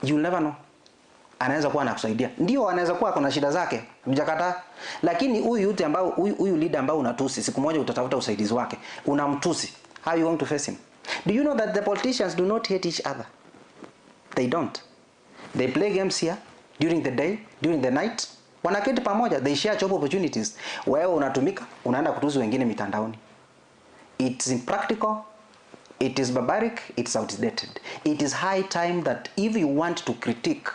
You'll never know. Anaweza kuwa anakusaidia. Ndio anaweza kuwa kuna shida zake, mjakata. Lakini huyu yote ambao huyu leader ambao unatusi, siku moja utatafuta usaidizi wake. Unamtusi. How you going to face him? Do you know that the politicians do not hate each other? They don't. They play games here during the day, during the night. Wanaketi pamoja, they share job opportunities. Wewe unatumika, unaenda kutusi wengine mitandaoni. It's impractical, it is barbaric, it's outdated. It is high time that if you want to critique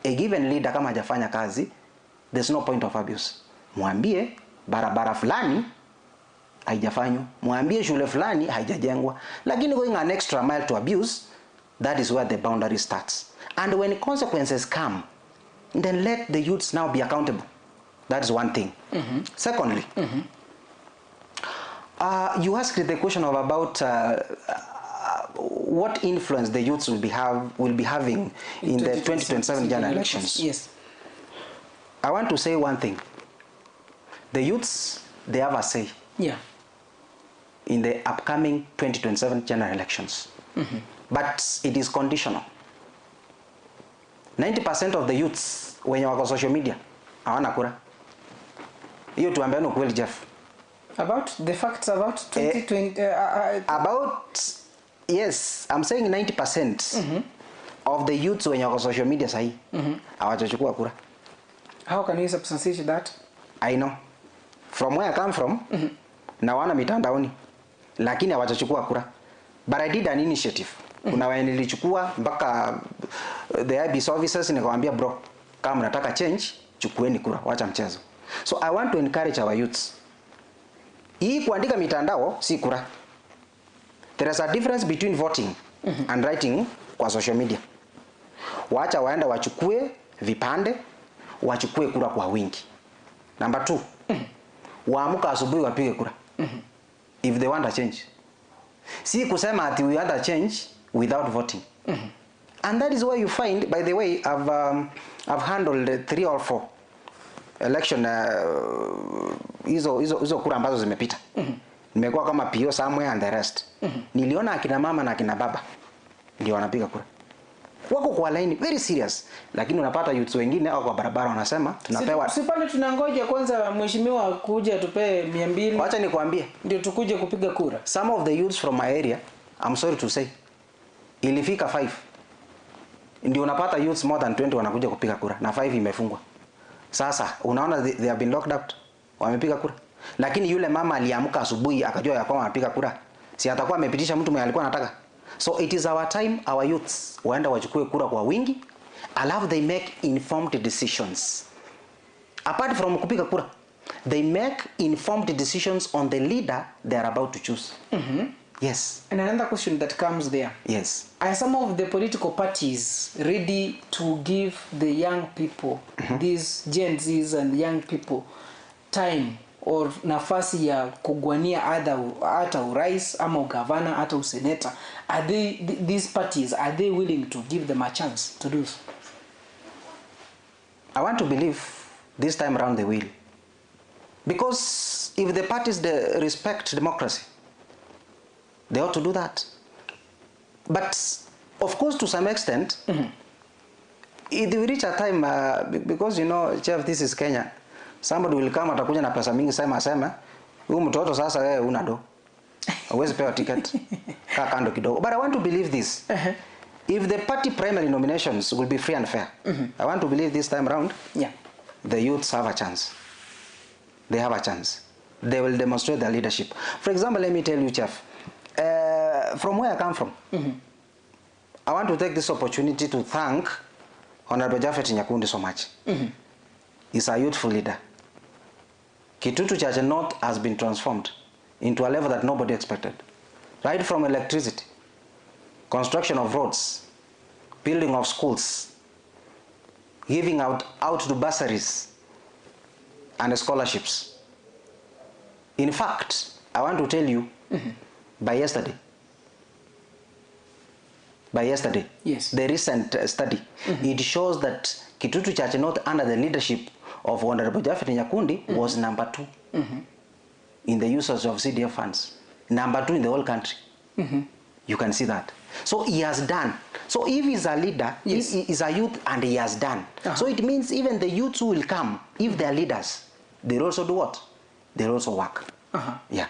a given leader kama hajafanya kazi, there's no point of abuse. Mwambie barabara fulani haijafanywa, mwambie shule fulani haijajengwa, lakini going an extra mile to abuse, that is where the boundary starts. And when consequences come, then let the youths now be accountable. That is one thing. Secondly, you asked the question of about what influence the youths will be having in the 2027 general elections. Yes. I want to say one thing. The youths, they have a say. Yeah. In the upcoming 2027 general elections. But it is conditional. 90% of the youths wenye wako social media hawana kura. Hiyo tuambiane ukweli, Jeff. About the facts about 2020 about, yes, I'm saying 90% of the youths wenye wako social media sahi hawajachukua kura. How can you substantiate that? I know. From where I come from, na wana mitandaoni, lakini hawajachukua kura. But I did an initiative. Kuna wale nilichukua mpaka the IB officers, nikamwambia bro, kama mnataka change, chukueni kura, wacha mchezo. So I want to encourage our youths. Hii kuandika mitandao si kura. There is a difference between voting and writing kwa social media. Wacha waenda wachukue vipande, wachukue kura kwa wingi. Number 2, waamuka asubuhi wapige kura. If they want a change. Si kusema ati we want a change without voting. And that is why you find, by the way, I've handled 3 or 4 election hizo kura ambazo zimepita. Nimekuwa kama PO somewhere and the rest. Niliona akina mama na akina baba ndio wanapiga kura. Wako kwa line very serious, lakini unapata youths wengine au kwa barabara wanasema tunapewa. Si pale tunangoja kwanza mheshimiwa kuja atupe 200. Acha nikwambie ndio tukuje kupiga kura. Some of the youths from my area, I'm sorry to say, ilifika 5. Ndio unapata youths more than 20 wanakuja kupiga kura na 5 imefungwa. Sasa unaona they have been locked out. Wamepiga kura. Lakini yule mama aliamka asubuhi akajua ya kwamba anapiga kura. Si atakuwa amepitisha mtu mwenye alikuwa anataka. So it is our time, our youths waenda wachukue kura kwa wingi, alafu they make informed decisions. Apart from kupiga kura, they make informed decisions on the leader they are about to choose. Yes. And another question that comes there. Yes. Are some of the political parties ready to give the young people, these Gen Zs and young people, time or nafasi ya kugwania hata urais ama ugavana hata useneta? Are they, these parties, are they willing to give them a chance to do so? I want to believe this time around they will. Because if the parties respect democracy, they ought to do that. But of course, to some extent, it will reach a time, because you know, Jeff, this is Kenya. Somebody will come atakuja na pesa mingi asema, huyu mtoto sasa wewe una do. Hauwezi pewa ticket. Kaa kando kidogo. But I want to believe this. If the party primary nominations will be free and fair, I want to believe this time around, the youths have a chance. They have a chance. They will demonstrate their leadership. For example, let me tell you, Jeff, from where I come from, I want to take this opportunity to thank Honorable Japhet Nyakundi so much. He's a youthful leader. Kitutu Church North has been transformed into a level that nobody expected. Right from electricity, construction of roads, building of schools, giving out to bursaries and scholarships. In fact, I want to tell you, by yesterday, yes, the recent study, it shows that Kitutu Church North under the leadership of Honorable Japhet Nyakundi was number 2 in the usage of CDF funds. Number 2 in the whole country. You can see that. So he has done. So if he's a leader, Yes. he is a youth and he has done. So it means even the youths who will come, if they are leaders, they'll also do what? They'll also work. Yeah.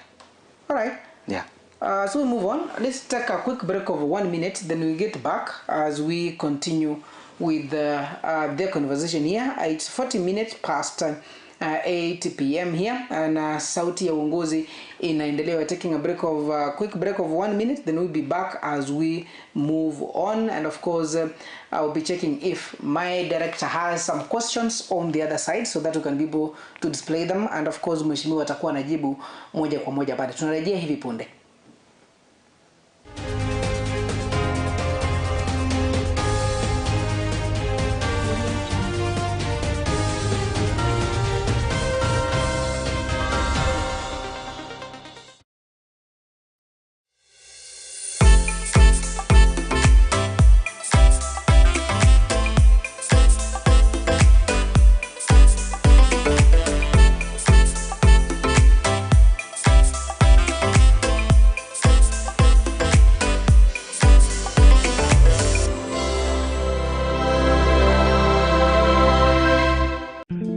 All right. Yeah. So we move on. Let's take a quick break of 1 minute, then we get back as we continue with their conversation here. It's 40 minutes past 8 p.m. here, and Sauti ya Uongozi inaendelea. We're taking a break of quick break of 1 minute, then we'll be back as we move on. And of course, I'll be checking if my director has some questions on the other side so that we can be able to display them. And of course, mheshimiwa atakuwa anajibu moja kwa moja baada. Tunarejea hivi punde.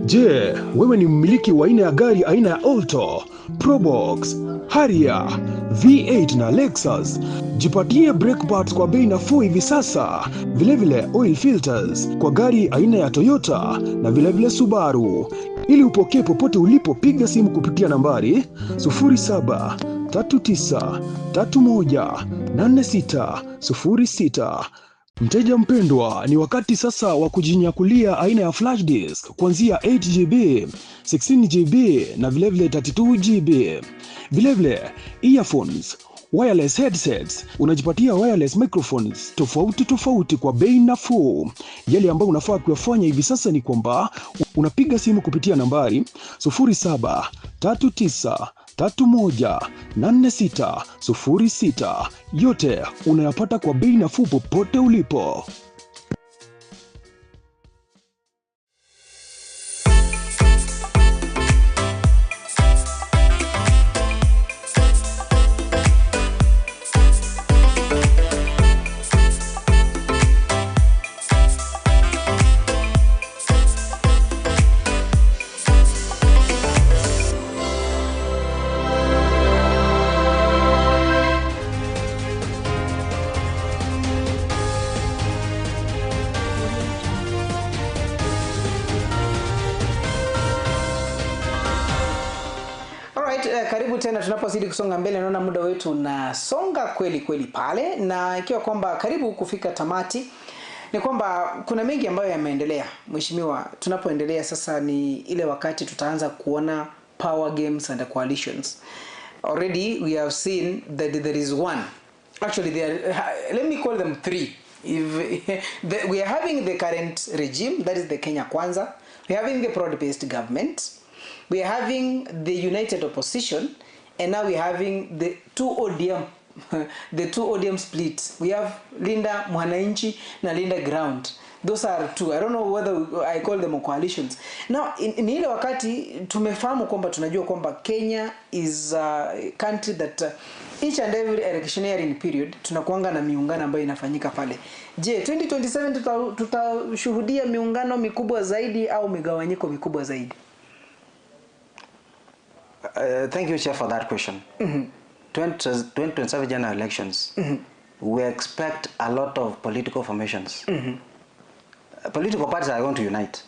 Je, wewe ni mmiliki wa aina ya gari aina ya Alto, Probox, Harrier, V8 na Lexus? Jipatie brake pads kwa bei nafuu hivi sasa. Vilevile oil filters kwa gari aina ya Toyota na vilevile Subaru. Ili upokee popote ulipo, piga simu kupitia nambari 0739318606. Mteja mpendwa, ni wakati sasa wa kujinyakulia aina ya flash disk kuanzia 8GB, 16GB na vilevile 32GB. Vilevile earphones, wireless headsets, unajipatia wireless microphones tofauti kwa bei nafuu. Yale ambayo unafaa kuyafanya hivi sasa ni kwamba unapiga simu kupitia nambari 0739318606. Yote unayapata kwa bei nafuu popote ulipo. Karibu tena, tunapozidi kusonga mbele. Naona muda wetu unasonga kweli pale, na ikiwa kwamba karibu kufika tamati, ni kwamba kuna mengi ambayo yameendelea. Mheshimiwa, tunapoendelea sasa ni ile wakati tutaanza kuona power games and coalitions. Already we have seen that there is one. Actually let me call them three. We are having the current regime, that is the Kenya Kwanza. We are having the broad-based government. We are having the united opposition, and now we are having the two ODM, the two ODM splits. We have Linda Mwananchi na Linda Ground. Those are two. I don't know whether I call them coalitions. Now, in ile wakati tumefahamu kwamba tunajua kwamba Kenya is a country that each and every electioneering period tunakuanga na miungano ambayo inafanyika pale. Je, 2027 tutashuhudia miungano mikubwa zaidi au migawanyiko mikubwa zaidi? Thank you, Chair, for that question. 2027 general elections, we expect a lot of political formations. Political parties are going to unite.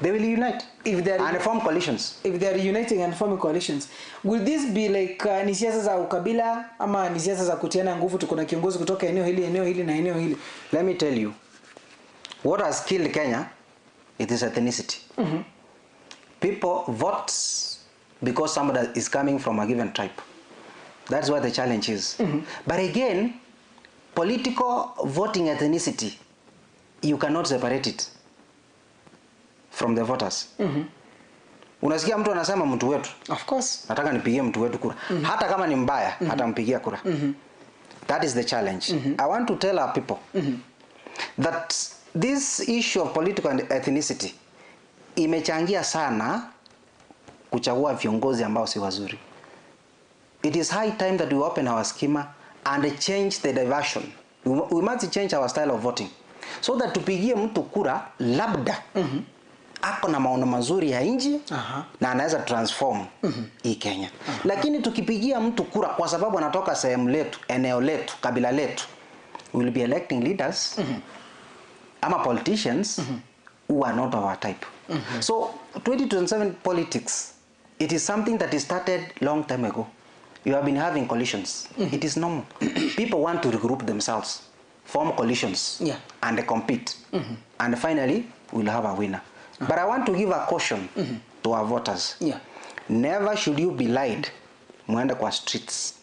They will unite if they are and form coalitions. If they are uniting and forming coalitions, will this be like ni siasa za ukabila ama ni siasa za kutiana nguvu, tuko na kiongozi kutoka eneo hili na eneo hili? Let me tell you, what has killed Kenya, it is ethnicity. People vote because somebody is coming from a given tribe. That's what the challenge is. But again, political voting ethnicity, you cannot separate it from the voters. Unasikia mtu anasema mtu wetu. Of course. Nataka nipigie mtu wetu kura. Hata kama ni mbaya, atampigia kura. That is the challenge. I want to tell our people that this issue of political ethnicity imechangia sana kuchagua viongozi ambao si wazuri. It is high time that we open our schema and change the diversion. We must change our style of voting so that tupigie mtu kura labda ako na maono mazuri ya nchi na anaweza transform hii Kenya. Lakini tukipigia mtu kura kwa sababu anatoka sehemu letu, eneo letu, kabila letu, we will be electing leaders ama politicians who are not our type. So 2027 politics, it is something that is started long time ago. You have been having coalitions. It is normal. People want to regroup themselves, form coalitions, and compete. And finally, we'll have a winner. But I want to give a caution to our voters. Never should you be lied muende kwa streets.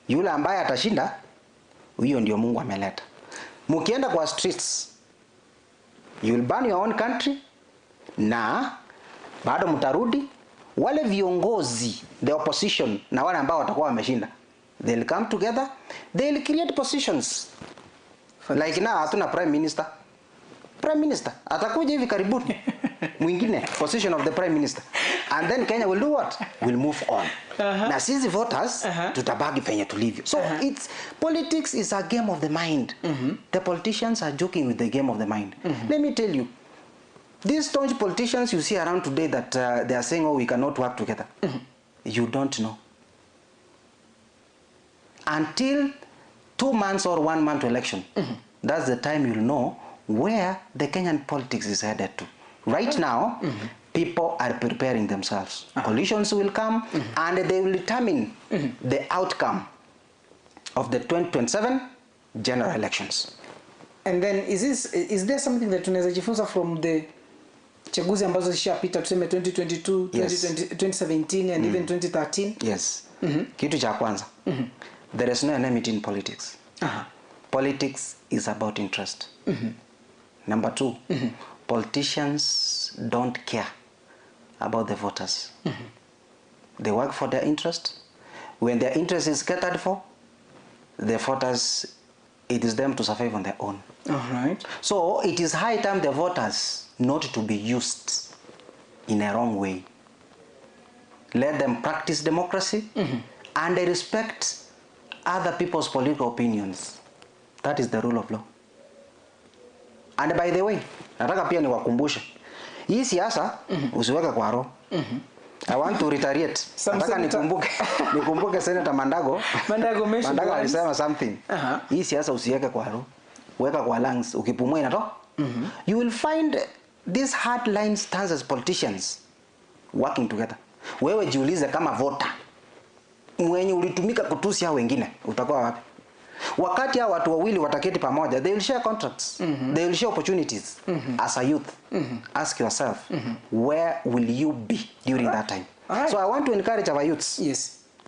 Yule ambaye atashinda, huyo ndio Mungu ameleta. Mukienda kwa streets, you will burn your own country, na bado mtarudi wale viongozi, the opposition, na wale ambao watakuwa wameshinda, they'll come together, they'll create positions. Like now hatuna prime minister. Prime minister atakuja hivi karibuni mwingine, position of the prime minister, and then Kenya will do what? Will move on. Na sisi voters tutabaki penye tulivyo. So it's politics is a game of the mind. The politicians are joking with the game of the mind. Let me tell you, these staunch politicians you see around today that they are saying, oh, we cannot work together. You don't know. Until 2 months or 1 month to election, that's the time you'll know where the Kenyan politics is headed to. Right now, people are preparing themselves. Coalitions will come and they will determine the outcome of the 2027 general elections. And then is there something that tunaweza jifunza from the chaguzi ambazo zishapita, tuseme 2022, 2017 and even 2013? Yes. Kitu cha kwanza. There is no enmity in politics. Politics is about interest. Number 2, politicians don't care about the voters. They work for their interest. When their interest is catered for, the voters, it is them to survive on their own. So it is high time the voters not to be used in a wrong way. Let them practice democracy and they respect other people's political opinions. That is the rule of law. And by the way, nataka pia niwakumbushe, hii siasa usiweke kwa roho. I want to reiterate. Nataka nikumbuke Senator Mandago. Mandago alisema something. Hii siasa usiweke kwa roho, weka kwa lungs, ukipumua inatoka. You will find these hardline stances as politicians working together. Wewe jiulize kama voter, mwenye ulitumika kutusi hao wengine, utakuwa wapi? Wakati hao watu wawili wataketi pamoja, they will share contracts, they will share opportunities. As a youth, ask yourself, where will you be during that time? So I want to encourage our youths,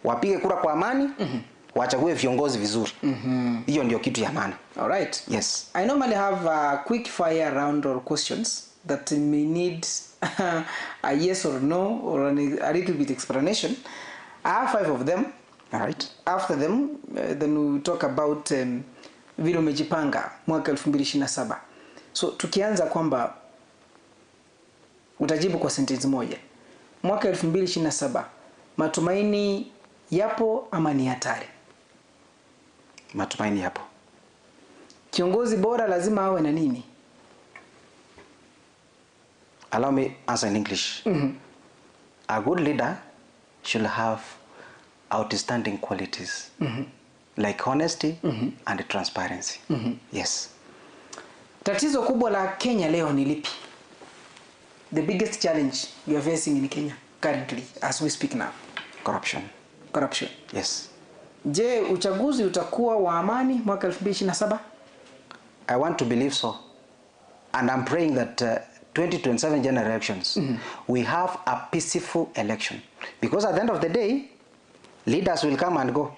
wapige kura kwa amani, wachague viongozi vizuri. Hiyo ndio kitu ya maana. All right. Yes. I normally have a quick fire round or questions that may need a yes or no or a little bit explanation. I have 5 of them. All right. After them, then we talk about vile umejipanga mwaka 2027. So tukianza kwamba utajibu kwa sentence moja. Mwaka 2027, matumaini yapo ama ni hatari? Matumaini yapo. Kiongozi bora lazima awe na nini? Allow me answer in English. A good leader should have outstanding qualities like honesty and transparency. Yes. Tatizo kubwa la Kenya leo ni lipi? The biggest challenge you are facing in Kenya currently as we speak now? Corruption. Corruption. Yes. Je, uchaguzi utakuwa wa amani mwaka 2027? I want to believe so. And I'm praying that 2027 general elections, we have a peaceful election. Because at the end of the day, leaders will come and go.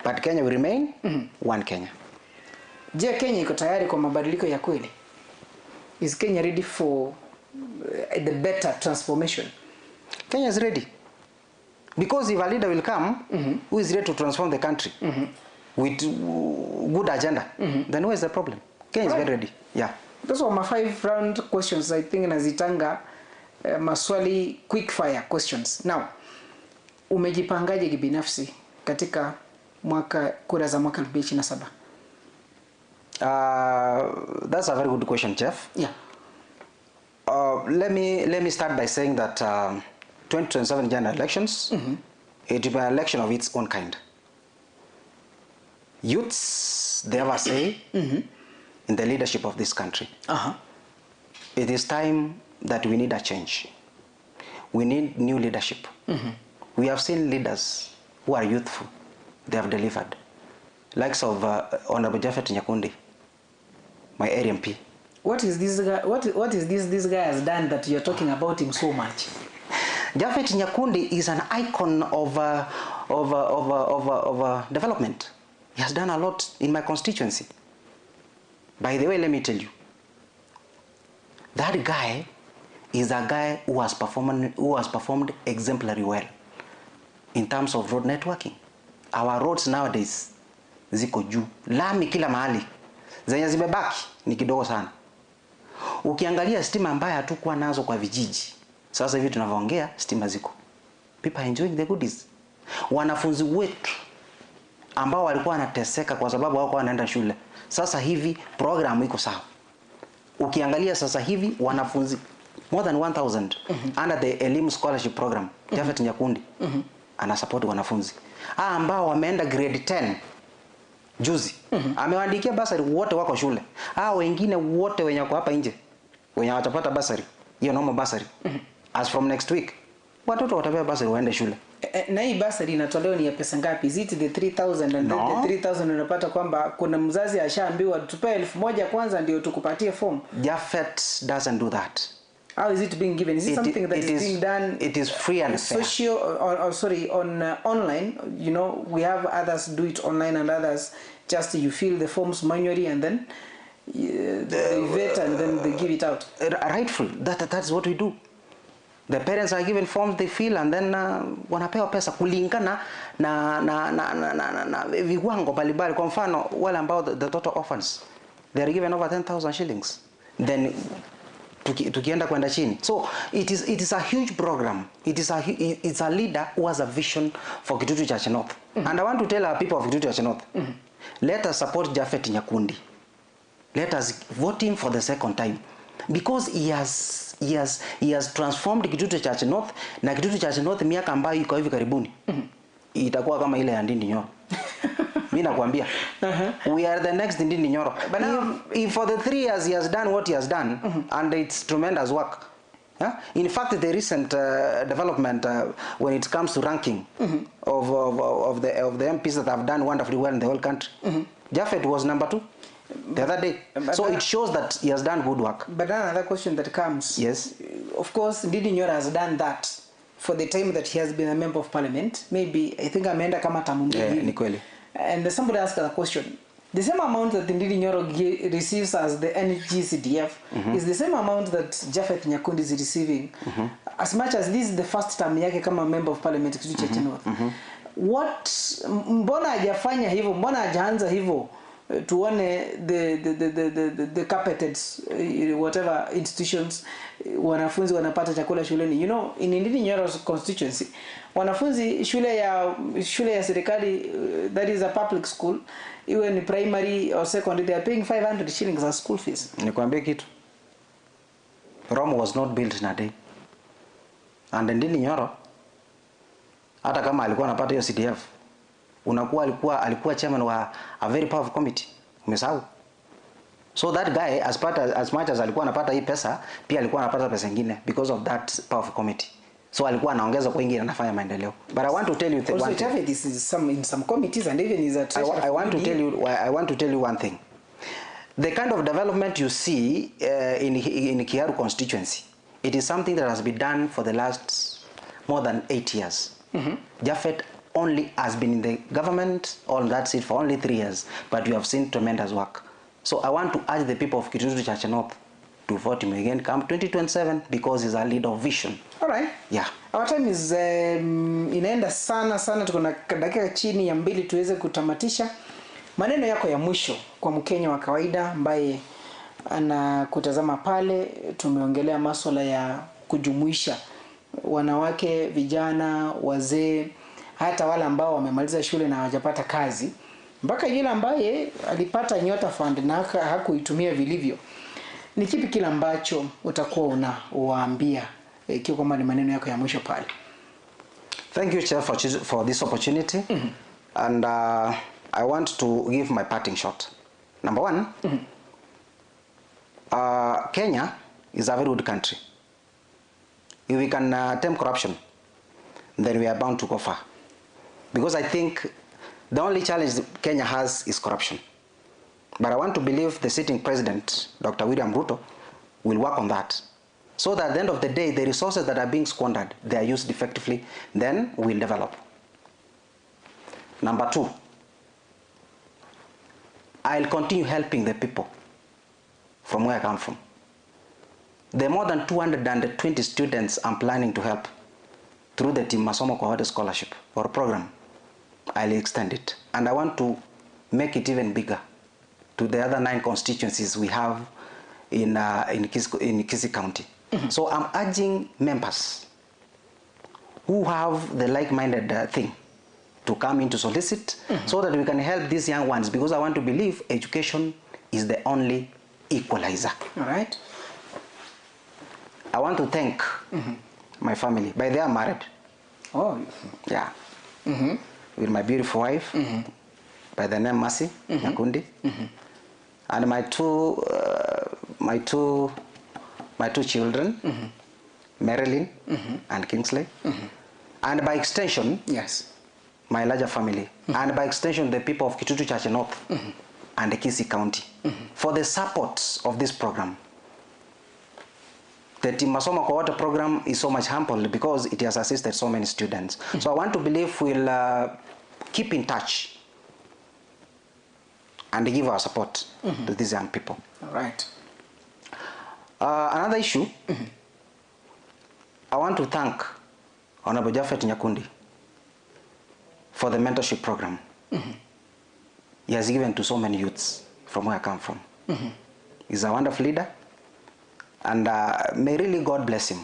But Kenya will remain one Kenya. Je, Kenya iko tayari kwa mabadiliko ya kweli? Is Kenya ready for the better transformation? Kenya is ready. Because if a leader will come who is ready to transform the country with good agenda, then where is the problem? Kenya is very ready. Yeah. Those are my 5 round questions. I think nazitanga maswali quick fire questions. Now, umejipangaje kibinafsi katika kura za mwaka 2027? That's a very good question, Jeff. Yeah. Let me start by saying that 2027 general elections, it will be an election of its own kind. Youths, they have a say in the leadership of this country. It is time that we need a change. We need new leadership. We have seen leaders who are youthful. They have delivered. Likes of Honorable Japhet Nyakundi, my area MP. What is this guy? What is this guy has done that you're talking about him so much? Japhet Nyakundi is an icon of development. He has done a lot in my constituency. By the way, let me tell you, that guy is a guy who has performed exemplary well in terms of road networking. Our roads nowadays ziko juu, lami kila mahali, zenye zimebaki ni kidogo sana. Ukiangalia stima ambayo hatukuwa nazo kwa vijiji, sasa hivi tunavyoongea stima ziko. People are enjoying the goodies. Wanafunzi wetu ambao walikuwa wanateseka kwa sababu hawako wanaenda shule, sasa hivi program iko sawa. Ukiangalia sasa hivi wanafunzi more than 1000 under the Elimu Scholarship Program, Japhet Nyakundi ana support wanafunzi ambao wameenda grade 10 juzi. Amewaandikia basari wote wako shule. Wengine wote wenye wako hapa nje wenye watapata basari, hiyo normal basari, as from next week watoto watapewa basari waende shule. Na hii basari inatolewa ni ya pesa ngapi? Is it the 3000 and no. The 3000 unapata kwamba kuna mzazi ashaambiwa tupe 1000 kwanza ndio tukupatie form? Japhet doesn't do that. How is it being given? Is it something that is being done? It is free and fair. On online, you know, we have others do it online and others just you fill the forms manually and then they vet and then they give it out. Rightful. That's what we do. The parents are given forms, they fill, and then wanapewa pesa kulingana na viwango mbalimbali. Kwa mfano wale ambao the total orphans, they are given over 10,000 shillings. Then tukienda kwenda chini. So it is a huge program. It's a leader who has a vision for Kitutu Church North. And I want to tell our people of Kitutu Church North, let us support Japhet Nyakundi. Let us vote him for the second time, because he has transformed Kitutu Church North. Na Kitutu Church North miaka ambayo iko hivi karibuni itakuwa kama ile ya Ndindi Nyoro. Mimi nakwambia, we are the next Ndindi Nyoro. But if for the 3 years he has done what he has done, and it's tremendous work. In fact, the recent development when it comes to ranking of the MPs that have done wonderfully well in the whole country, Japhet was number 2 the other day. So it shows that he has done good work. But another question that comes, yes, of course, Ndindi Nyoro has done that for the time that he has been a member of parliament. Maybe I think ameenda kama tamu mbili. Ni kweli. And somebody asked a question. The same amount that Ndindi Nyoro receives as the NGCDF is the same amount that Japhet Nyakundi is receiving. As much as this is the first time yake kama member of parliament Kitutu Church North. Mbona hajafanya hivyo? Mbona hajaanza hivyo? Tuone the carpeted whatever institutions wanafunzi wanapata chakula shuleni. You know, in Ndindi Nyoro's constituency, wanafunzi shule ya serikali, that is a public school, iwe ni primary or secondary, they are paying 500 shillings as school fees. Nikwambie kitu, Rome was not built in a day. And Ndindi Nyoro, hata kama alikuwa anapata hiyo CDF, alikuwa chairman wa a very powerful committee. Umesahau? So that guy, as much as alikuwa anapata hii pesa, pia alikuwa anapata pesa nyingine because of that powerful committee. So alikuwa anaongeza kwa ingine anafanya maendeleo. But I want to tell you one thing. This is in some committees and even is a treasurer. I want to tell you one thing. The kind of development you see in Kiaru constituency, it is something that has been done for the last more than 8 years. Japhet only has been in the government on that seat for only 3 years, but you have seen tremendous work. So I want to urge the people of Kitutu Church North to vote him again come 2027 because he's a leader of vision. All right. Yeah. Our time is inaenda sana, tuko na dakika chini ya 2 tuweze kutamatisha. Maneno yako ya mwisho kwa Mkenya wa kawaida ambaye anakutazama pale. Tumeongelea masuala ya kujumuisha wanawake, vijana, wazee, hata wale ambao wamemaliza shule na hawajapata kazi, mpaka yule ambaye alipata Nyota Fund na hakuitumia vilivyo. Ni kipi kile ambacho utakuwa unawaambia ikiwa kama ni maneno yako ya mwisho pale? Thank you, Chair, for this opportunity. And I want to give my parting shot. Number one, Kenya is a very good country. If we can tame corruption, then we are bound to go far. Because I think the only challenge Kenya has is corruption. But I want to believe the sitting president, Dr. William Ruto, will work on that. So that at the end of the day, the resources that are being squandered, they are used effectively, then we'll develop. Number two, I'll continue helping the people from where I come from. The more than 220 students I'm planning to help through the Team Masomo Kwa Wote Scholarship or program, I'll extend it. And I want to make it even bigger to the other 9 constituencies we have in Kisii County. So I'm urging members who have the like-minded thing to come in to solicit so that we can help these young ones, because I want to believe education is the only equalizer. All right. I want to thank my family. By they are married. Oh. Yeah. With my beautiful wife, by the name Mercy Nyakundi, and my two children, Marilyn and Kingsley, and by extension, yes, my larger family, and by extension, the people of Kitutu Church North and the Kisii County, for the support of this program. The Team Masomo Kwa Wote program is so much humbled because it has assisted so many students. So I want to believe we'll keep in touch and give our support to these young people. All right. Another issue, I want to thank Honorable Japhet Nyakundi for the mentorship program. He has given to so many youths from where I come from. He's a wonderful leader, and may really God bless him.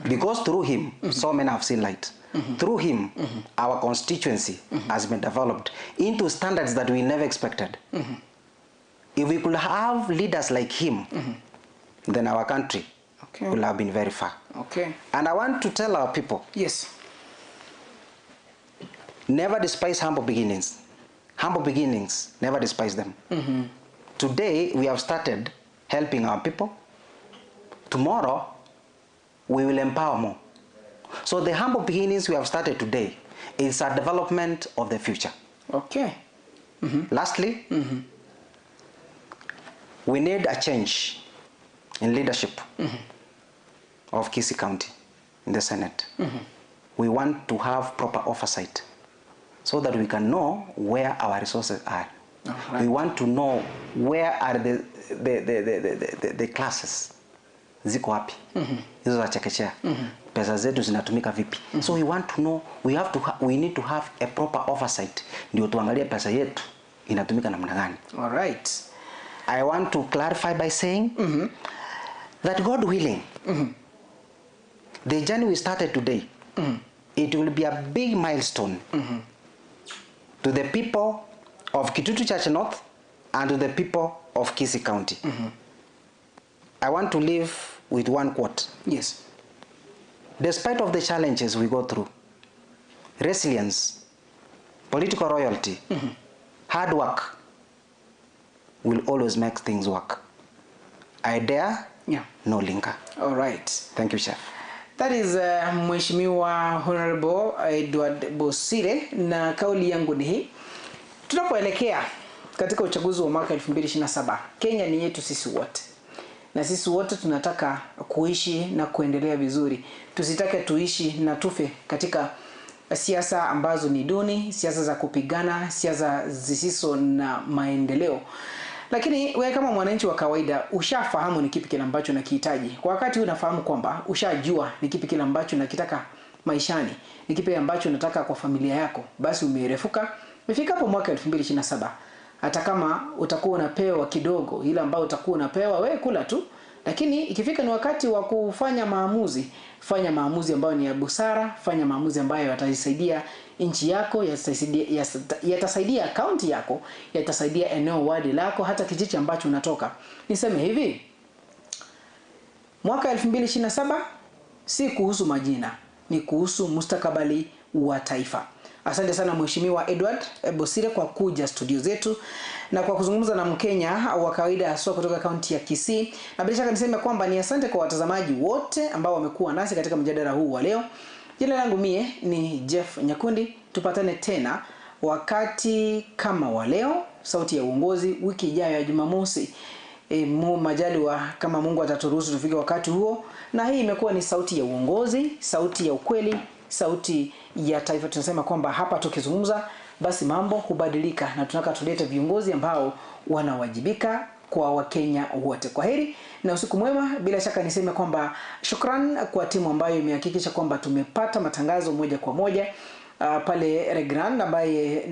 Because through him, so many have seen light. Through him, our constituency has been developed into standards that we never expected. If we could have leaders like him, then our country will have been very far. Okay. And I want to tell our people, Yes. never despise humble beginnings. Humble beginnings, never despise them. Today, we have started helping our people. Tomorrow, we will empower more. So the humble beginnings we have started today is a development of the future. Okay. Lastly, we need a change in leadership of Kisii County in the Senate. We want to have proper oversight so that we can know where our resources are. Right. We want to know where are the classes ziko wapi, hizo za chekechea, pesa zetu zinatumika vipi. So we want to know, we need to have a proper oversight ndio tuangalie pesa yetu inatumika namna gani. All right. I want to clarify by saying that God willing, the journey we started today, it will be a big milestone to the people of Kitutu Church North and to the people of Kisii County. I want to leave with one quote. Yes. Despite of the challenges we go through, resilience, political royalty, hard work will always make things work. I dare, no linger. All right. Thank you, Chef. That is Mheshimiwa Honorable Edward Bosire, na kauli yangu ni hii. Tunapoelekea katika uchaguzi wa mwaka 2027, Kenya ni yetu sisi wote. Na sisi wote tunataka kuishi na kuendelea vizuri. Tusitake tuishi na tufe katika siasa ambazo ni duni, siasa za kupigana, siasa zisizo na maendeleo. Lakini wewe kama mwananchi wa kawaida ushafahamu ni kipi kile ambacho unakihitaji. Kwa wakati unafahamu kwamba ushajua ni kipi kile ambacho unakitaka maishani, ni kipi ambacho unataka kwa familia yako, basi umerefuka. Umefika hapo mwaka 2027. Hata kama utakuwa unapewa kidogo, ile ambayo utakuwa unapewa wewe kula tu, Lakini ikifika ni wakati wa kufanya maamuzi, fanya maamuzi ambayo ni ya busara, fanya maamuzi ambayo yatasaidia nchi yako, yatasaidia kaunti yako, yatasaidia eneo wadi lako, hata kijiji ambacho unatoka. Niseme hivi, mwaka 2027 si kuhusu majina, ni kuhusu mustakabali wa taifa. Asante sana Mheshimiwa Edward Bosire kwa kuja studio zetu na kwa kuzungumza na Mkenya wa kawaida haswa kutoka kaunti ya Kisii. Na bila shaka niseme kwamba ni asante kwa watazamaji wote ambao wamekuwa nasi katika mjadala huu wa leo. Jina langu mie ni Jeff Nyakundi. Tupatane tena wakati kama wa leo, sauti ya uongozi, wiki ijayo ya Jumamosi. Majaliwa kama Mungu ataturuhusu tufike wakati huo. Na hii imekuwa ni sauti ya uongozi, sauti ya ukweli, sauti ya taifa. Tunasema kwamba hapa tukizungumza basi mambo hubadilika, na tunataka tulete viongozi ambao wanawajibika kwa Wakenya wote. Kwaheri na usiku mwema. Bila shaka niseme kwamba shukran kwa timu ambayo imehakikisha kwamba tumepata matangazo moja kwa moja. Pale Regrand ambaye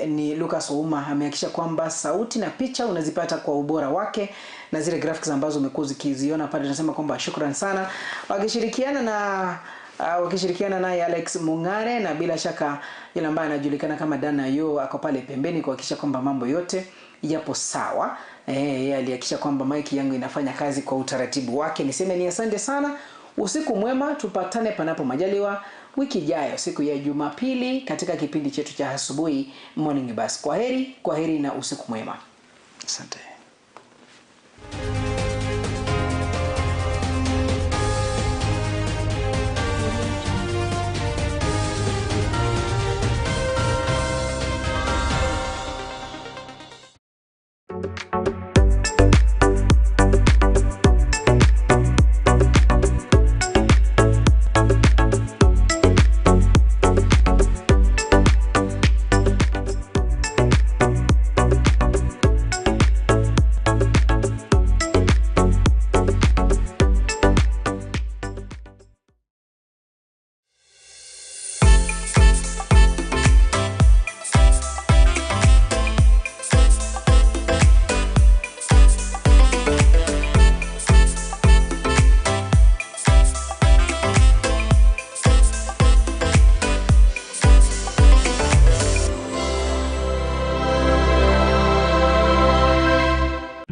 ni Lucas Ouma amehakikisha kwamba sauti na picha unazipata kwa ubora wake, na zile graphics ambazo umekuwa ukiziona pale. Tunasema kwamba shukran sana, wakishirikiana naye Alex Mungare, na bila shaka yule ambaye anajulikana kama Dana Yo ako pale pembeni kuhakikisha kwamba mambo yote yapo sawa. Yeye alihakikisha kwamba mic yangu inafanya kazi kwa utaratibu wake. Niseme ni asante sana. Usiku mwema, tupatane panapo majaliwa wiki ijayo siku ya Jumapili katika kipindi chetu cha asubuhi Morning Bus. Kwaheri na usiku mwema. Asante.